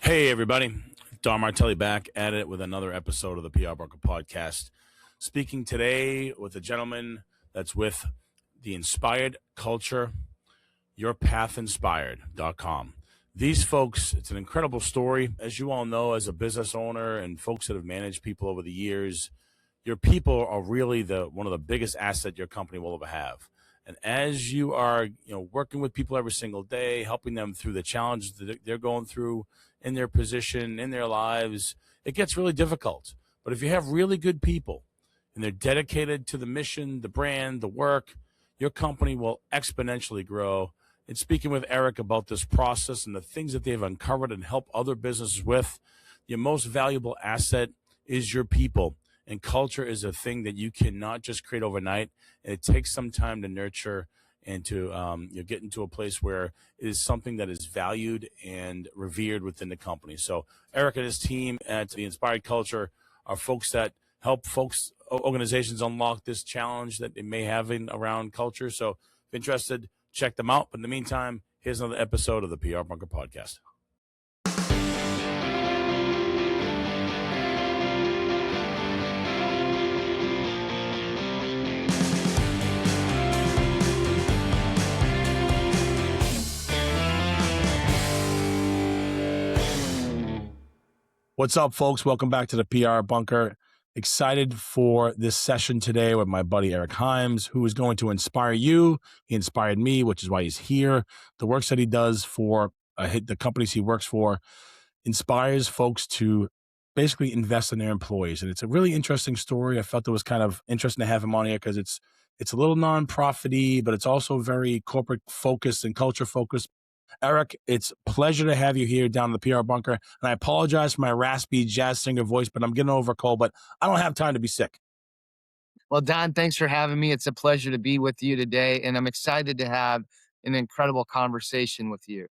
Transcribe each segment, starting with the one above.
Hey, everybody. Don Martelli back at it with another episode of the PR Broker Podcast. Speaking today with a gentleman that's with the Inspired Culture, yourpathinspired.com. These folks, it's an incredible story. As you all know, as a business owner and folks that have managed people over the years, your people are really one of the biggest asset your company will ever have. And as you are, working with people every single day, helping them through the challenges that they're going through in their position, in their lives, it gets really difficult. But if you have really good people and they're dedicated to the mission, the brand, the work, your company will exponentially grow. And speaking with Eric about this process and the things that they've uncovered and help other businesses with, your most valuable asset is your people. And culture is a thing that you cannot just create overnight. And it takes some time to nurture and to get into a place where it is something that is valued and revered within the company. So Eric and his team at the Inspired Culture are folks that help organizations unlock this challenge that they may have around culture. So if interested, check them out. But in the meantime, here's another episode of the PR Bunker Podcast. What's up, folks? Welcome back to the PR Bunker. Excited for this session today with my buddy Eric Himes, who is going to inspire you. He inspired me, which is why he's here. The works that he does for the companies he works for inspires folks to basically invest in their employees. And it's a really interesting story. I felt it was kind of interesting to have him on here because it's a little non-profit-y, but it's also very corporate focused and culture focused. Eric, it's a pleasure to have you here down in the PR Bunker. And I apologize for my raspy jazz singer voice, but I'm getting over a cold, but I don't have time to be sick. Well, Don, thanks for having me. It's a pleasure to be with you today, and I'm excited to have an incredible conversation with you.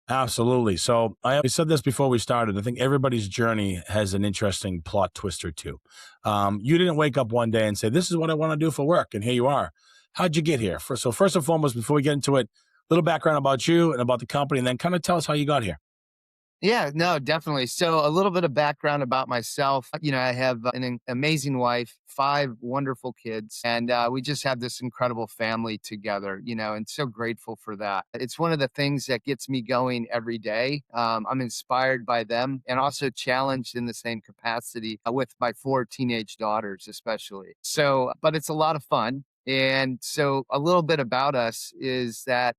Absolutely. So I said this before we started. I think everybody's journey has an interesting plot twist or two. You didn't wake up one day and say, this is what I want to do for work. And here you are. How'd you get here? So first and foremost, before we get into it, a little background about you and about the company, and then kind of tell us how you got here. Yeah, no, definitely. So a little bit of background about myself. I have an amazing wife, 5 wonderful kids, and we just have this incredible family together, and so grateful for that. It's one of the things that gets me going every day. I'm inspired by them and also challenged in the same capacity with my 4 teenage daughters, especially. So, but it's a lot of fun. And so a little bit about us is that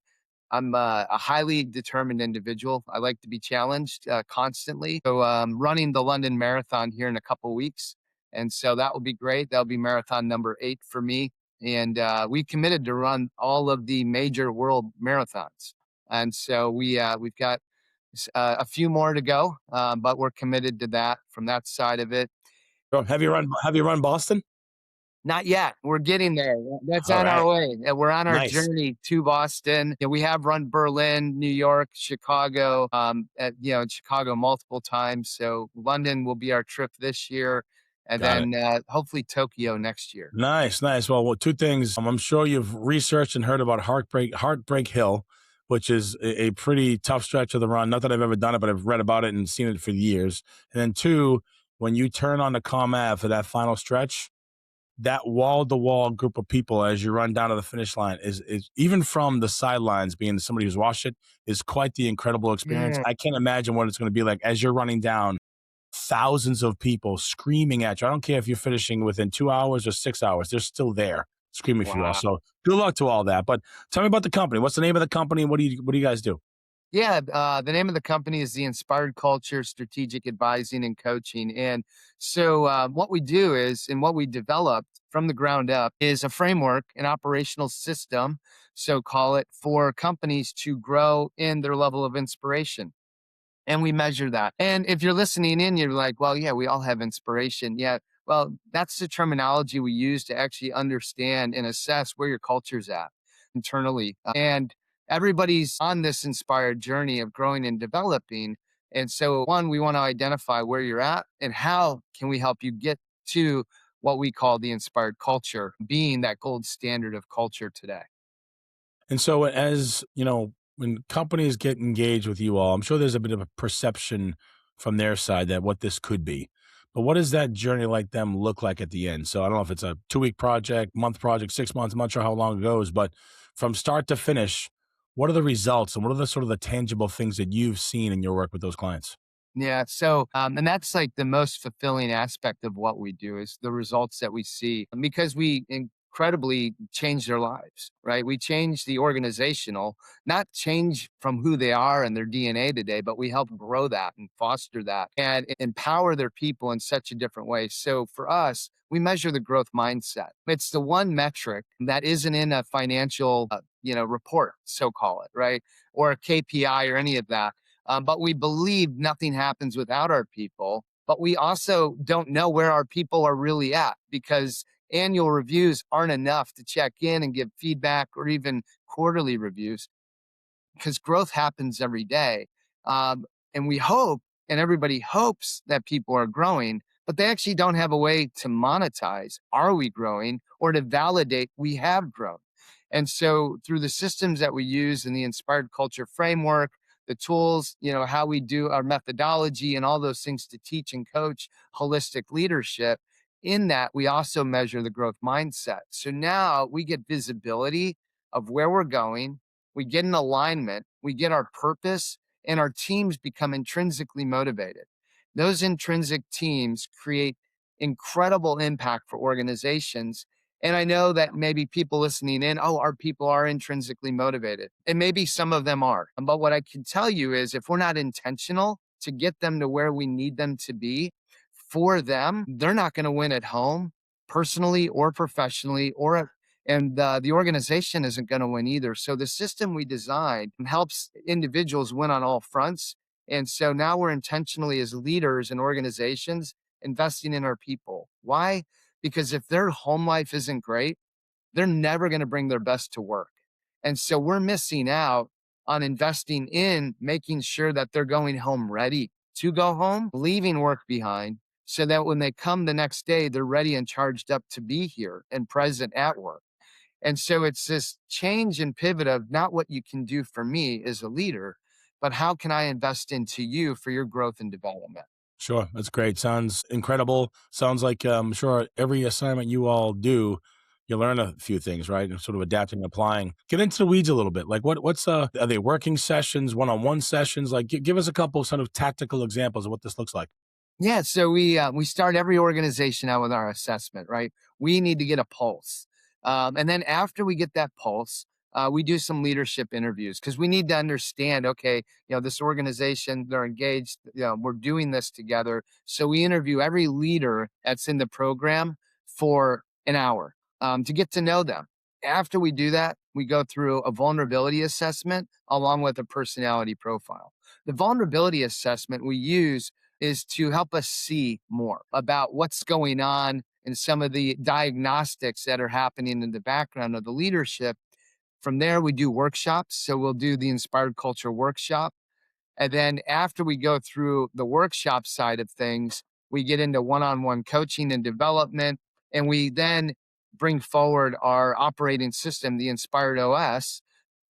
I'm a highly determined individual. I like to be challenged constantly. So running the London Marathon here in a couple weeks. And so that will be great. That'll be marathon number 8 for me. And we committed to run all of the major world marathons. And so we've got a few more to go, but we're committed to that from that side of it. So have you run Boston? Not yet. We're getting there. That's All on right. our way. We're on our Nice. journey to Boston. We have run Berlin, New York, Chicago, in Chicago multiple times. So London will be our trip this year, and Got it. then hopefully Tokyo next year. Nice. Well, 2 things. I'm sure you've researched and heard about Heartbreak Hill, which is a pretty tough stretch of the run. Not that I've ever done it, but I've read about it and seen it for years. And then 2, when you turn on the Comm Ave for that final stretch, that wall-to-wall group of people as you run down to the finish line is even from the sidelines, being somebody who's watched it, is quite the incredible experience. Yeah. I can't imagine what it's going to be like as you're running down, thousands of people screaming at you. I don't care if you're finishing within 2 hours or 6 hours, they're still there screaming for you all. Wow. So good luck to all that. But tell me about the company. What's the name of the company? What do you guys do? Yeah, the name of the company is the Inspired Culture Strategic Advising and Coaching. And so what we do is, and what we developed from the ground up is a framework, an operational system, so call it, for companies to grow in their level of inspiration. And we measure that. And if you're listening in, you're like, well, yeah, we all have inspiration. Yeah. Well, that's the terminology we use to actually understand and assess where your culture's at internally. And everybody's on this inspired journey of growing and developing. And so, one, we want to identify where you're at and how can we help you get to what we call the inspired culture, being that gold standard of culture today. And so as, when companies get engaged with you all, I'm sure there's a bit of a perception from their side that what this could be. But what does that journey like them look like at the end? So I don't know if it's a 2 week project, month project, 6 months. I'm not sure how long it goes, but from start to finish, what are the results and what are the sort of the tangible things that you've seen in your work with those clients? Yeah. So, and that's like the most fulfilling aspect of what we do is the results that we see because we incredibly change their lives, right? We change the organizational, not change from who they are and their DNA today, but we help grow that and foster that and empower their people in such a different way. So for us, we measure the growth mindset. It's the one metric that isn't in a financial, report, so call it, right? Or a KPI or any of that, but we believe nothing happens without our people. But we also don't know where our people are really at because annual reviews aren't enough to check in and give feedback or even quarterly reviews because growth happens every day. Um, and we hope, and everybody hopes that people are growing, but they actually don't have a way to monetize. Are we growing or to validate we have grown? And so through the systems that we use in the inspired culture framework, the tools, how we do our methodology and all those things to teach and coach holistic leadership. In that, we also measure the growth mindset. So now we get visibility of where we're going, we get an alignment, we get our purpose, and our teams become intrinsically motivated. Those intrinsic teams create incredible impact for organizations. And I know that maybe people listening in, oh, our people are intrinsically motivated. And maybe some of them are. But what I can tell you is if we're not intentional to get them to where we need them to be for them, they're not going to win at home, personally or professionally, the organization isn't going to win either. So the system we designed helps individuals win on all fronts. And so now we're intentionally as leaders and organizations investing in our people. Why? Because if their home life isn't great, they're never going to bring their best to work. And so we're missing out on investing in making sure that they're going home ready to go home, leaving work behind so that when they come the next day, they're ready and charged up to be here and present at work. And so it's this change and pivot of not what you can do for me as a leader, but how can I invest into you for your growth and development? Sure, that's great. Sounds incredible. Sounds like sure every assignment you all do, you learn a few things, right? And sort of adapting, applying. Get into the weeds a little bit. Like what's are they working sessions, one-on-one sessions? Like give us a couple sort of tactical examples of what this looks like. Yeah, so we start every organization out with our assessment, right? We need to get a pulse, and then after we get that pulse, we do some leadership interviews because we need to understand. Okay, this organization they're engaged. We're doing this together, so we interview every leader that's in the program for an hour to get to know them. After we do that, we go through a vulnerability assessment along with a personality profile. The vulnerability assessment we use is to help us see more about what's going on and some of the diagnostics that are happening in the background of the leadership. From there, we do workshops. So we'll do the inspired culture workshop. And then after we go through the workshop side of things, we get into one on one coaching and development. And we then bring forward our operating system, the Inspired OS,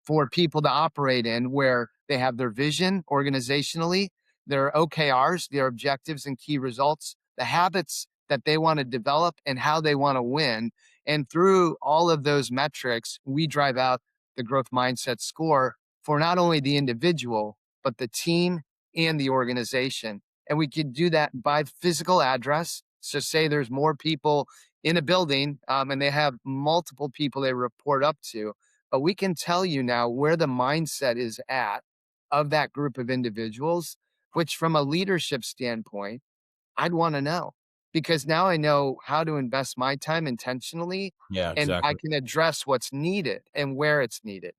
for people to operate in where they have their vision organizationally, their OKRs, their objectives and key results, the habits that they want to develop and how they want to win. And through all of those metrics, we drive out the growth mindset score for not only the individual, but the team and the organization. And we could do that by physical address. So, say there's more people in a building and they have multiple people they report up to, but we can tell you now where the mindset is at of that group of individuals, which from a leadership standpoint, I'd want to know because now I know how to invest my time intentionally Yeah, and I exactly. can address what's needed and where it's needed.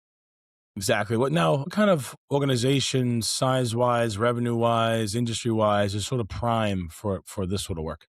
Exactly. What kind of organization, size wise, revenue wise, industry wise, is sort of prime for this sort of work?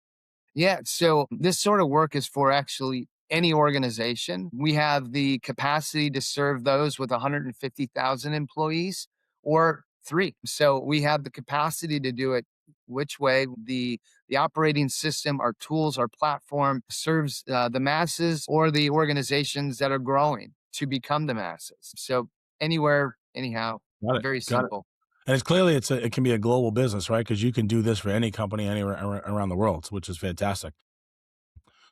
Yeah. So this sort of work is for actually any organization. We have the capacity to serve those with 150,000 employees or three. So we have the capacity to do it which way the operating system, our tools, our platform serves the masses or the organizations that are growing to become the masses. So anywhere, anyhow, Got it. very Got it. simple. And it's clearly it can be a global business, right? Because you can do this for any company anywhere around the world, which is fantastic.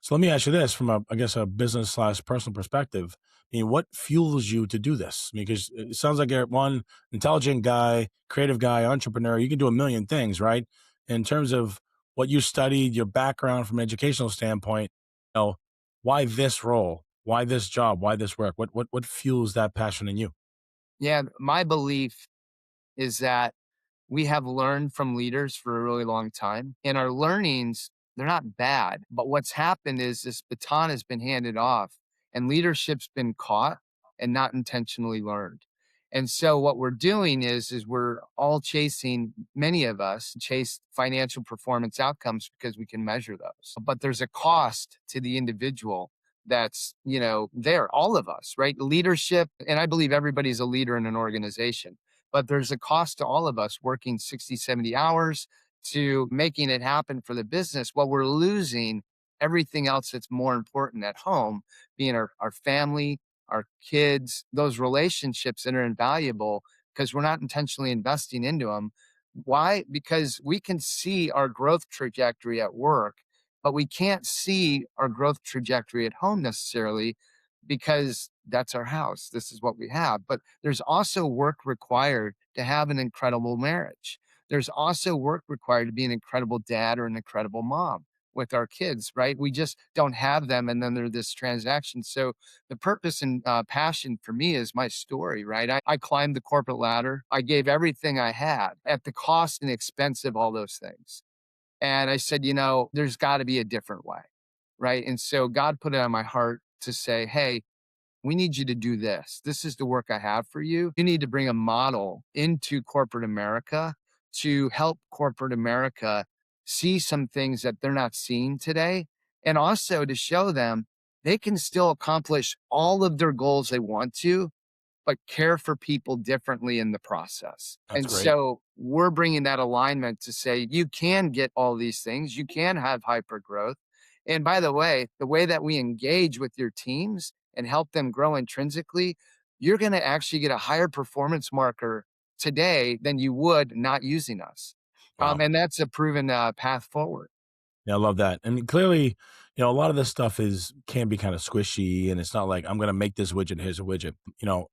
So let me ask you this from I guess a business slash personal perspective. I mean, what fuels you to do this? I mean, because it sounds like you're one intelligent guy, creative guy, entrepreneur. You can do a million things, right? In terms of what you studied, your background from an educational standpoint, why this role? Why this job? Why this work? What fuels that passion in you? Yeah, my belief is that we have learned from leaders for a really long time, and our learnings, they're not bad. But what's happened is this baton has been handed off, and leadership's been caught and not intentionally learned. And so what we're doing is we're all chasing, many of us chase financial performance outcomes because we can measure those. But there's a cost to the individual that's, there, all of us, right? Leadership, and I believe everybody's a leader in an organization, but there's a cost to all of us working 60, 70 hours to making it happen for the business while we're losing everything else that's more important at home, being our family, our kids, those relationships that are invaluable because we're not intentionally investing into them. Why? Because we can see our growth trajectory at work, but we can't see our growth trajectory at home necessarily because that's our house. This is what we have. But there's also work required to have an incredible marriage. There's also work required to be an incredible dad or an incredible mom with our kids, right? We just don't have them. And then there's this transaction. So the purpose and passion for me is my story, right? I climbed the corporate ladder. I gave everything I had at the cost and expense of all those things. And I said, there's got to be a different way, right? And so God put it on my heart to say, hey, we need you to do this. This is the work I have for you. You need to bring a model into corporate America to help corporate America see some things that they're not seeing today. And also to show them they can still accomplish all of their goals they want to, but care for people differently in the process. That's And great. so we're bringing that alignment to say you can get all these things, you can have hyper growth. And by the way that we engage with your teams and help them grow intrinsically, you're going to actually get a higher performance marker today than you would not using us. Wow. And that's a proven path forward. Yeah, I love that. And clearly, a lot of this stuff can be kind of squishy, and it's not like I'm going to make this widget. Here's a widget.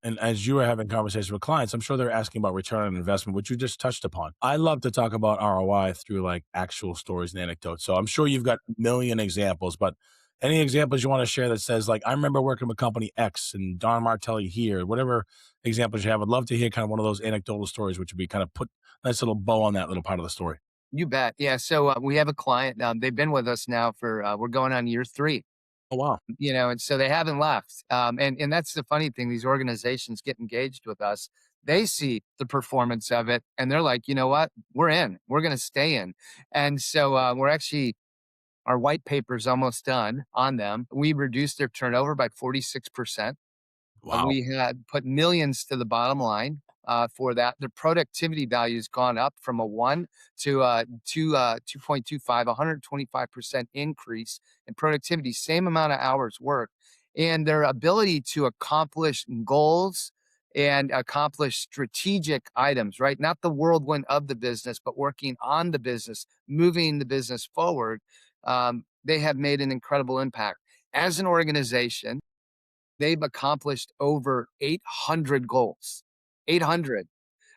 And as you were having conversations with clients, I'm sure they're asking about return on investment, which you just touched upon. I love to talk about ROI through like actual stories and anecdotes. So I'm sure you've got a million examples, but any examples you want to share that says like, I remember working with company X and Don Martelli here, whatever examples you have, I'd love to hear kind of one of those anecdotal stories, which would be kind of put a nice little bow on that little part of the story. You bet. Yeah. So we have a client. They've been with us now for, we're going on year three. Oh, wow. And so they haven't left. And that's the funny thing. These organizations get engaged with us. They see the performance of it, and they're like, you know what? We're in. We're going to stay in. And so we're actually our white paper's almost done on them. We reduced their turnover by 46%. Wow. We had put millions to the bottom line for that. The productivity value has gone up from a one to 2.25, 125% increase in productivity, same amount of hours worked. And their ability to accomplish goals and accomplish strategic items, right? Not the whirlwind of the business, but working on the business, moving the business forward. They have made an incredible impact. As an organization, they've accomplished over 800 goals. 800.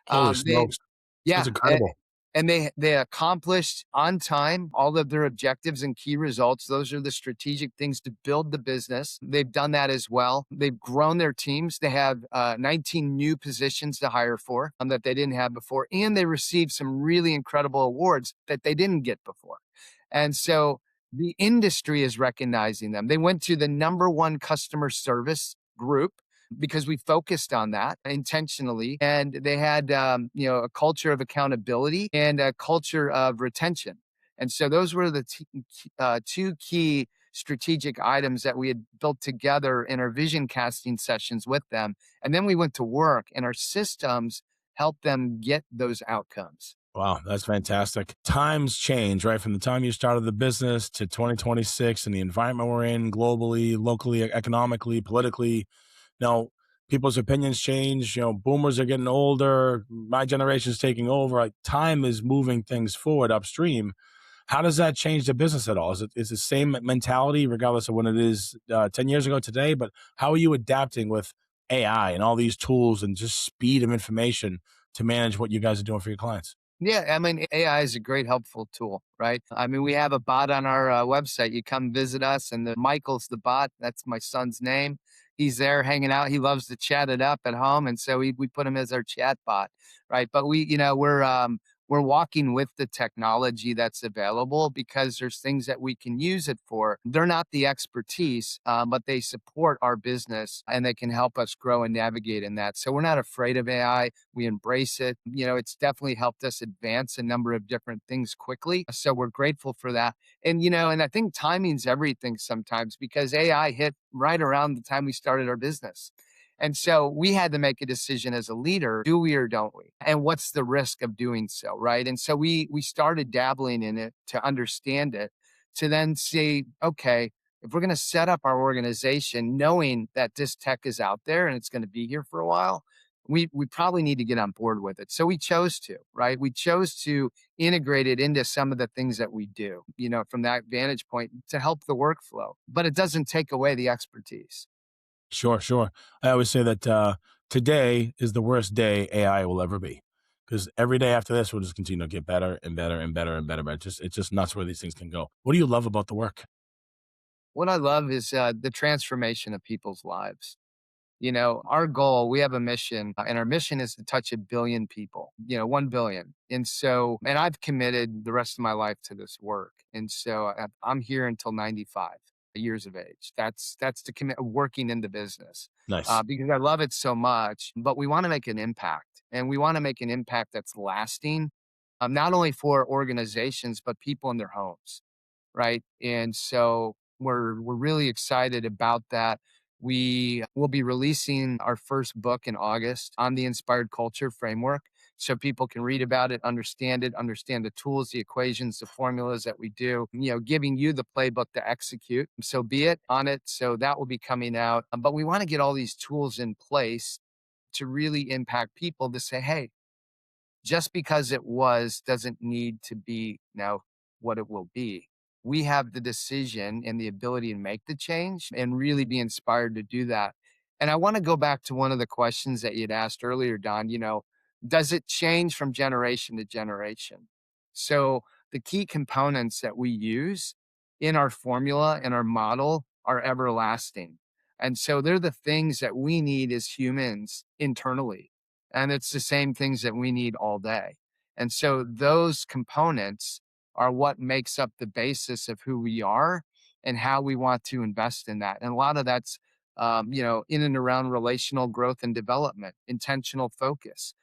Holy They smokes. That's yeah, incredible. and they accomplished on time all of their objectives and key results. Those are the strategic things to build the business. They've done that as well. They've grown their teams. They have 19 new positions to hire for that they didn't have before, and they received some really incredible awards that they didn't get before. And so the industry is recognizing them. They went to the number one customer service group because we focused on that intentionally, and they had a culture of accountability and a culture of retention. And so those were the two key strategic items that we had built together in our vision casting sessions with them. And then we went to work, and our systems helped them get those outcomes. Wow, that's fantastic. Times change, right? From the time you started the business to 2026 and the environment we're in globally, locally, economically, politically. Now, people's opinions change. Boomers are getting older. My generation's taking over. Like time is moving things forward upstream. How does that change the business at all? Is the same mentality regardless of when it is 10 years ago today? But how are you adapting with AI and all these tools and just speed of information to manage what you guys are doing for your clients? Yeah, I mean, AI is a great helpful tool, right? I mean, we have a bot on our website. You come visit us, and Michael's the bot. That's my son's name. He's there hanging out. He loves to chat it up at home, and so we put him as our chat bot, right? But we're walking with the technology that's available because there's things that we can use it for. They're not the expertise, but they support our business and they can help us grow and navigate in that. So we're not afraid of AI. We embrace it. It's definitely helped us advance a number of different things quickly. So we're grateful for that. And I think timing's everything sometimes because AI hit right around the time we started our business. And so we had to make a decision as a leader, do we or don't we? And what's the risk of doing so, right? And so we started dabbling in it to understand it, to then say, okay, if we're going to set up our organization knowing that this tech is out there and it's going to be here for a while, we probably need to get on board with it. So we chose to, right? We chose to integrate it into some of the things that we do, from that vantage point to help the workflow, but it doesn't take away the expertise. Sure, sure. I always say that today is the worst day AI will ever be, because every day after this will just continue to get better and better and better and better. But it's just nuts where these things can go. What do you love about the work? What I love is the transformation of people's lives. Our goal, we have a mission, and our mission is to touch a billion people, 1 billion. And I've committed the rest of my life to this work. And so I'm here until 95 years of age. That's the commit working in the business Nice. because I love it so much, but we want to make an impact and we want to make an impact that's lasting, not only for organizations, but people in their homes. Right. And so we're really excited about that. We will be releasing our first book in August on the inspired culture framework. So people can read about it, understand the tools, the equations, the formulas that we do, giving you the playbook to execute. So be it on it. So that will be coming out. But we want to get all these tools in place to really impact people to say, hey, just because it was doesn't need to be now what it will be. We have the decision and the ability to make the change and really be inspired to do that. And I want to go back to one of the questions that you'd asked earlier, Don. Does it change from generation to generation? So the key components that we use in our formula and our model are everlasting. And so they're the things that we need as humans internally, and it's the same things that we need all day. And so those components are what makes up the basis of who we are and how we want to invest in that. And a lot of that's, in and around relational growth and development, intentional focus,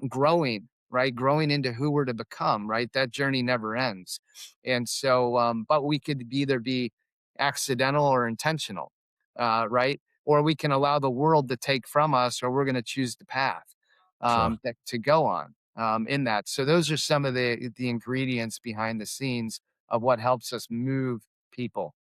growing, right? Growing into who we're to become, right? That journey never ends. And so, but we could either be accidental or intentional, right? Or we can allow the world to take from us, or we're going to choose the path Sure. that to go on in that. So those are some of the ingredients behind the scenes of what helps us move people.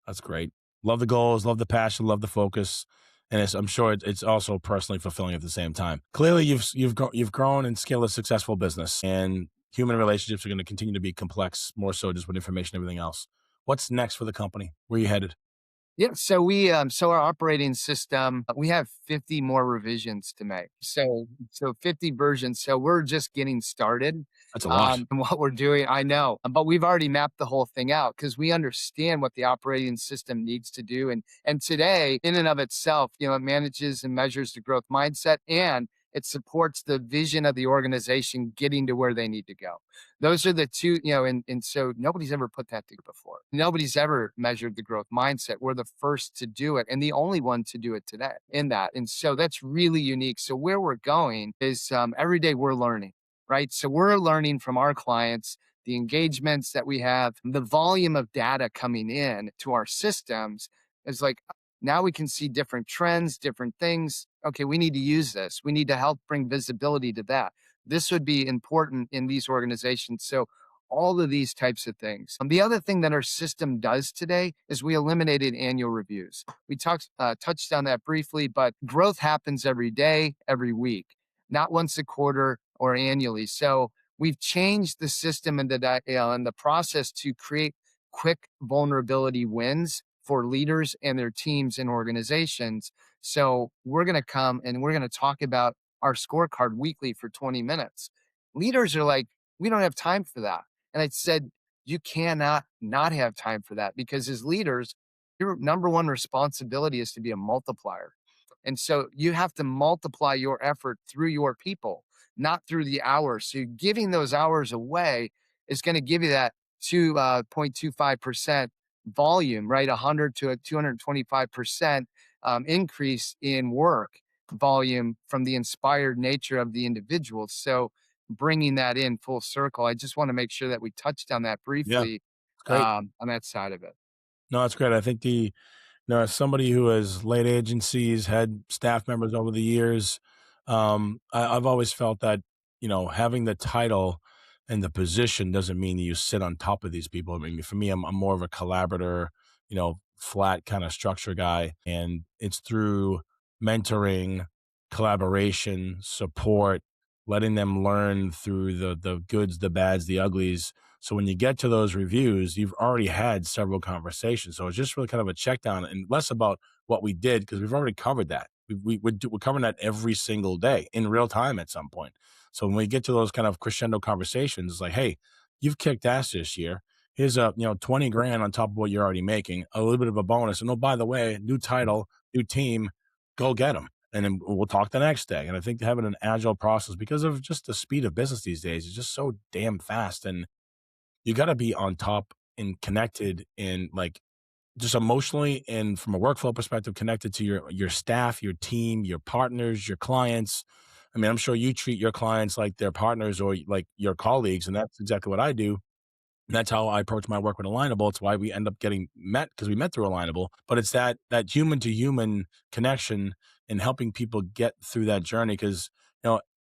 That's great. Love the goals, love the passion, love the focus, and I'm sure it's also personally fulfilling at the same time. Clearly, you've grown and scaled a successful business, and human relationships are going to continue to be complex, more so just with information and everything else. What's next for the company? Where are you headed? Yeah, so our operating system, we have 50 more revisions to make. So 50 versions. So we're just getting started That's a lot. in what we're doing. I know, but we've already mapped the whole thing out because we understand what the operating system needs to do. And today, in and of itself, it manages and measures the growth mindset and it supports the vision of the organization getting to where they need to go. Those are the two, and so nobody's ever put that together before. Nobody's ever measured the growth mindset. We're the first to do it and the only one to do it today in that. And so that's really unique. So where we're going is every day we're learning, right? So we're learning from our clients, the engagements that we have, the volume of data coming in to our systems is like, now we can see different trends, different things. Okay, we need to use this. We need to help bring visibility to that. This would be important in these organizations. So all of these types of things. The other thing that our system does today is we eliminated annual reviews. We touched on that briefly, but growth happens every day, every week, not once a quarter or annually. So we've changed the system and and the process to create quick vulnerability wins for leaders and their teams and organizations. So we're going to come and we're going to talk about our scorecard weekly for 20 minutes. Leaders are like, we don't have time for that. And I said, you cannot not have time for that, because as leaders, your number one responsibility is to be a multiplier. And so you have to multiply your effort through your people, not through the hours. So giving those hours away is going to give you that 2.25% volume, right? 100 to a 225% increase in work volume from the inspired nature of the individual. So bringing that in full circle, I just want to make sure that we touched on that Yeah, briefly it's great. on that side of it. No, that's great. I think as somebody who has led agencies, had staff members over the years, I've always felt that, having the title and the position doesn't mean you sit on top of these people. I mean, for me, I'm more of a collaborator, flat kind of structure guy. And it's through mentoring, collaboration, support, letting them learn through the goods, the bads, the uglies. So when you get to those reviews, you've already had several conversations. So it's just really kind of a check down and less about what we did, because we've already covered that. We're covering that every single day in real time at some point. So when we get to those kind of crescendo conversations, it's like, hey, you've kicked ass this year. Here's 20 grand on top of what you're already making, a little bit of a bonus. And oh, by the way, new title, new team, go get them. And then we'll talk the next day. And I think having an agile process, because of just the speed of business these days, is just so damn fast. And you got to be on top and connected and like just emotionally and from a workflow perspective connected to your staff, your team, your partners, your clients. I mean, I'm sure you treat your clients like their partners or like your colleagues, and that's exactly what I do. And that's how I approach my work with Alignable. It's why we end up getting met, because we met through Alignable. But it's that human to human connection and helping people get through that journey. Because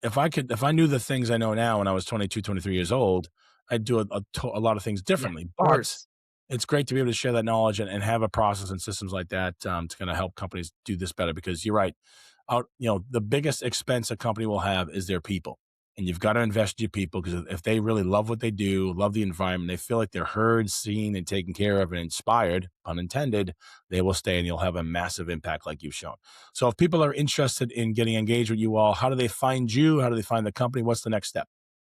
if I knew the things I know now when I was 22, 23 years old, I'd do a lot of things Yeah, differently. of But course. it's great to be able to share that knowledge and have a process and systems like that to kind of help companies do this better. Because you're right, the biggest expense a company will have is their people, and you've got to invest in your people, because if they really love what they do, love the environment, they feel like they're heard, seen, and taken care of, and inspired, pun intended, they will stay, and you'll have a massive impact like you've shown. So if people are interested in getting engaged with you all, how do they find you? How do they find the company? What's the next step?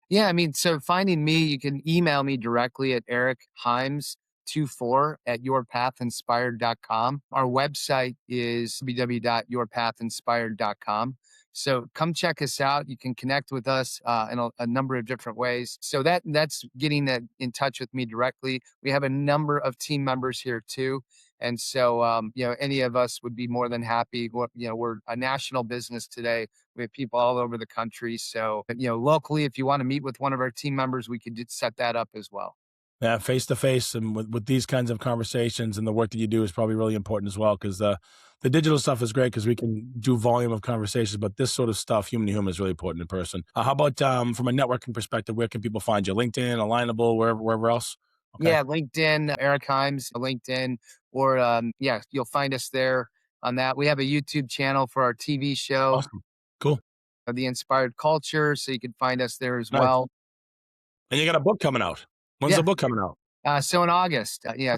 Yeah, I mean, so finding me, you can email me directly at erichimes24@yourpathinspired.com. Our website is www.yourpathinspired.com. So come check us out. You can connect with us in a number of different ways. So that's getting that in touch with me directly. We have a number of team members here too. And so, any of us would be more than happy. We're a national business today. We have people all over the country. So, locally, if you want to meet with one of our team members, we could set that up as well. Yeah, face to face, and with these kinds of conversations and the work that you do is probably really important as well. Because the digital stuff is great because we can do volume of conversations, but this sort of stuff, human to human, is really important in person. How about from a networking perspective? Where can people find you? LinkedIn, Alignable, wherever else? Okay, Yeah, LinkedIn, Eric Himes, LinkedIn, or yeah, you'll find us there on that. We have a YouTube channel for our TV show, awesome, cool, The Inspired Culture, so you can find us there as nice. well. And you got a book coming out. When's Yeah, the book coming out? so in August, yeah,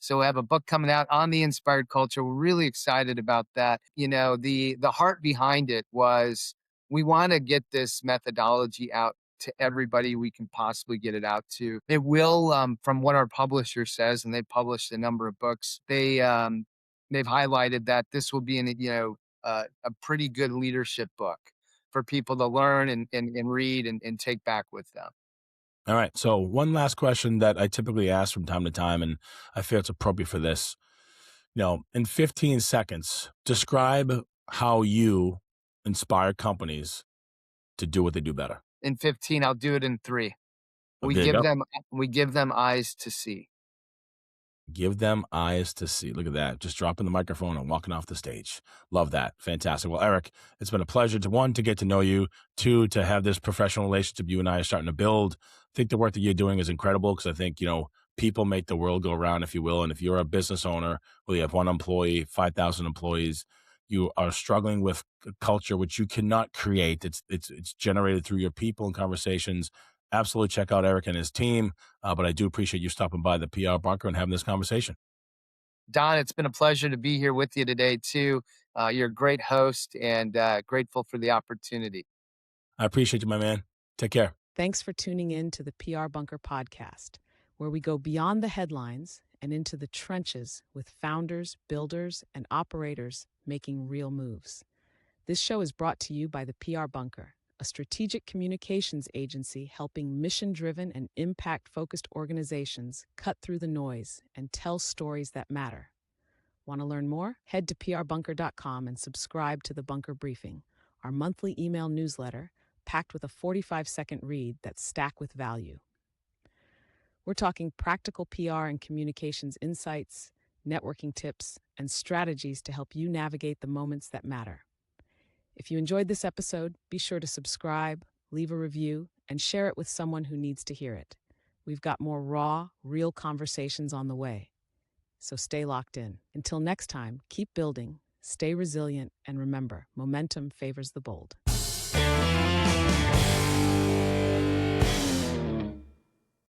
so we have a book coming out on the inspired culture. We're really excited about that. The heart behind it was we want to get this methodology out to everybody we can possibly get it out to. It will, from what our publisher says, and they've published a number of books. They've highlighted that this will be a pretty good leadership book for people to learn and read and take back with them. All right. So one last question that I typically ask from time to time, and I feel it's appropriate for this. In 15 seconds, describe how you inspire companies to do what they do better. In 15, I'll do it in 3. Oh, We there you give go. them we give them eyes to see. Give them eyes to see. Look at that. Just dropping the microphone and walking off the stage. Love that. Fantastic. Well, Eric, it's been a pleasure to one, to get to know you, two, to have this professional relationship you and I are starting to build. I think the work that you're doing is incredible because I think, people make the world go around, if you will. And if you're a business owner, whether you have one employee, 5,000 employees, you are struggling with a culture which you cannot create. It's generated through your people and conversations. Absolutely check out Eric and his team. But I do appreciate you stopping by the PR bunker and having this conversation. Don, it's been a pleasure to be here with you today, too. You're a great host and grateful for the opportunity. I appreciate you, my man. Take care. Thanks for tuning in to the PR Bunker podcast, where we go beyond the headlines and into the trenches with founders, builders, and operators making real moves. This show is brought to you by the PR Bunker, a strategic communications agency helping mission-driven and impact-focused organizations cut through the noise and tell stories that matter. Want to learn more? Head to prbunker.com and subscribe to the Bunker Briefing, our monthly email newsletter packed with a 45-second read that's stacked with value. We're talking practical PR and communications insights, networking tips, and strategies to help you navigate the moments that matter. If you enjoyed this episode, be sure to subscribe, leave a review, and share it with someone who needs to hear it. We've got more raw, real conversations on the way. So stay locked in. Until next time, keep building, stay resilient, and remember, momentum favors the bold.